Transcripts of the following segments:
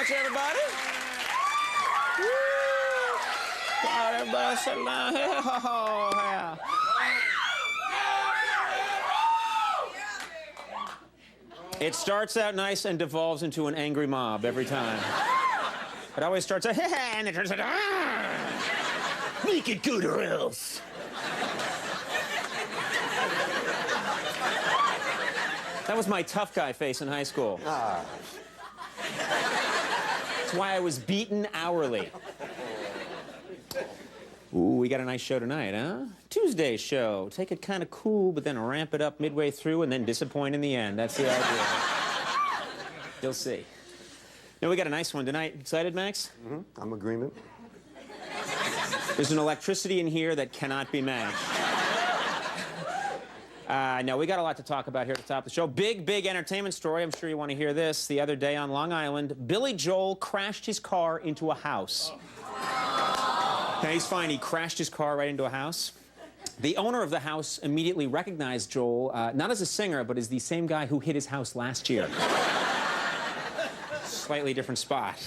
much, everybody. Woo! God, everybody settle down here. Oh, yeah. It starts out nice and devolves into an angry mob every time. It always starts out, and it turns out, make it good or else. That was my tough guy face in high school. That's why I was beaten hourly. Ooh, we got a nice show tonight, huh? Tuesday's show. Take it kind of cool, but then ramp it up midway through and then disappoint in the end. That's the idea. You'll see. Now, we got a nice one tonight. Excited, Max? Mm-hmm. I'm agreement. There's an electricity in here that cannot be matched. No, we got a lot to talk about here at the top of the show. Big entertainment story. I'm sure you want to hear this. The other day on Long Island, Billy Joel crashed his car into a house. Now, he's fine. He crashed his car right into a house. The owner of the house immediately recognized Joel, not as a singer, but as the same guy who hit his house last year. Slightly different spot.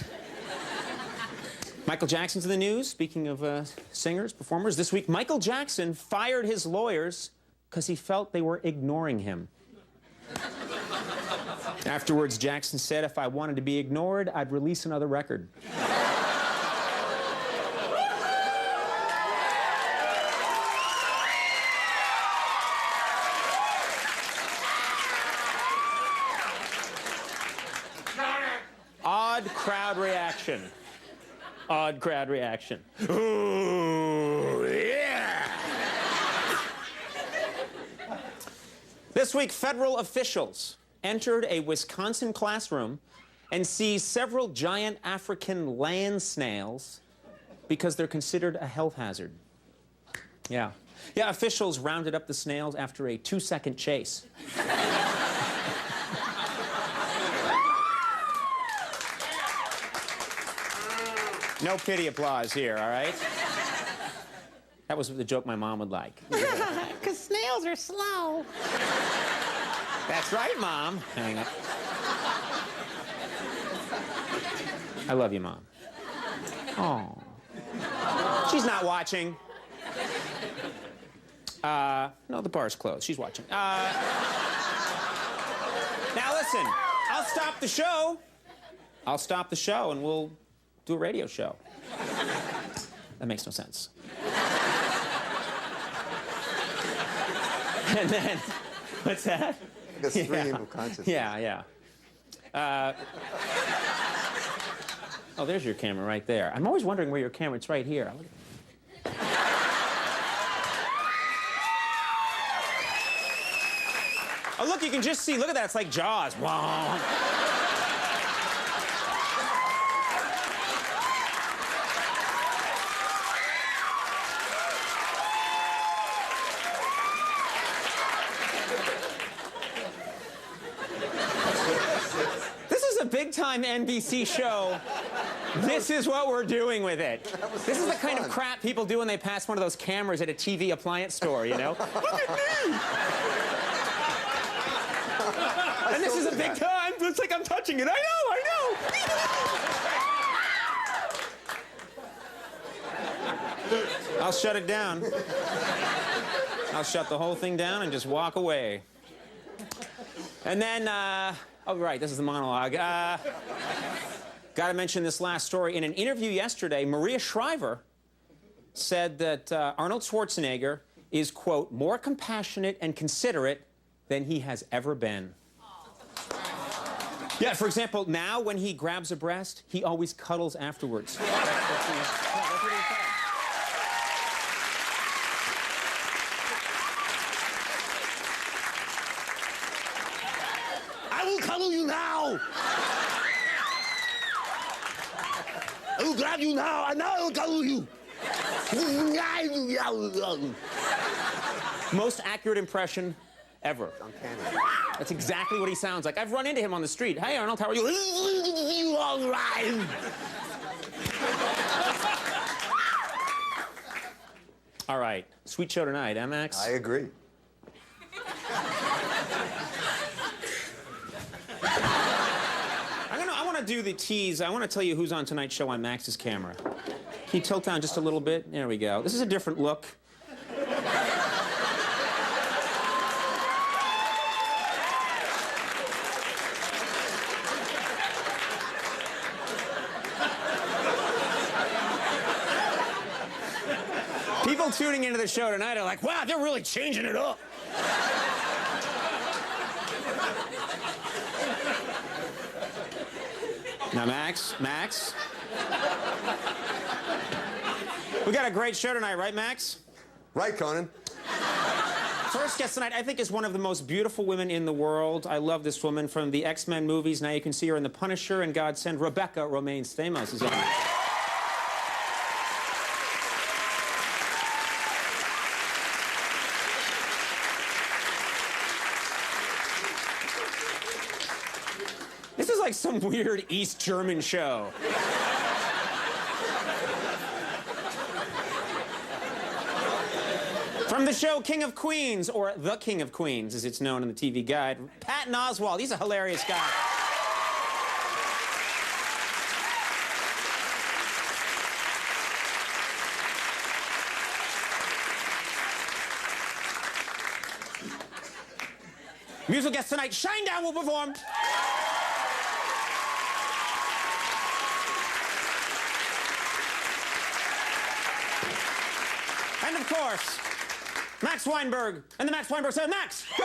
Michael Jackson's in the news. Speaking of singers, performers, this week, Michael Jackson fired his lawyers because he felt they were ignoring him. Afterwards, Jackson said, if I wanted to be ignored, I'd release another record. Odd crowd reaction. Odd crowd reaction. Ooh, yeah! This week, federal officials entered a Wisconsin classroom and seized several giant African land snails because they're considered a health hazard. Yeah, officials rounded up the snails after a 2-second chase. No pity applause here, all right? That was the joke my mom would like. Because snails are slow. That's right, Mom. Hang up. I love you, Mom. Oh. She's not watching. No, the bar's closed. She's watching. Now, listen. I'll stop the show. I'll stop the show, and we'll do a radio show. That makes no sense. And then, what's that? Like a stream of consciousness. Yeah. Oh, there's your camera right there. I'm always wondering where your camera is. It's right here. Oh, look, you can just see. Look at that. It's like Jaws. Wow. Big-time NBC show. This is what we're doing with it. This is the kind of crap people do when they pass one of those cameras at a TV appliance store, you know? Look at me! And this is a big time. Looks like I'm touching it. I know! I'll shut it down. I'll shut the whole thing down and just walk away. And then, oh, right, this is the monologue. Got to mention this last story. In an interview yesterday, Maria Shriver said that Arnold Schwarzenegger is, quote, more compassionate and considerate than he has ever been. Yeah, for example, now when he grabs a breast, he always cuddles afterwards. That's what he said. I will cuddle you now! I will grab you now, and now I will cuddle you! Most accurate impression ever. Uncanny. That's exactly what he sounds like. I've run into him on the street. Hey, Arnold, how are you? You all right! All right. Sweet show tonight, eh, Max? I agree. I want to do the tease, I want to tell you who's on tonight's show on Max's camera. Can you tilt down just a little bit? There we go. This is a different look. People tuning into the show tonight are like, wow, they're really changing it up. Now, Max. We got a great show tonight, right, Max? Right, Conan. First guest tonight, I think, is one of the most beautiful women in the world. I love this woman from the X-Men movies. Now you can see her in The Punisher and Godsend. Rebecca Romaine Stamos is on. This is like some weird East German show. From the show King of Queens, or The King of Queens, as it's known in the TV guide, Patton Oswalt. He's a hilarious guy. Musical guest tonight, Shinedown will perform. And of course, Max Weinberg and the Max Weinberg Sound. Max! Go!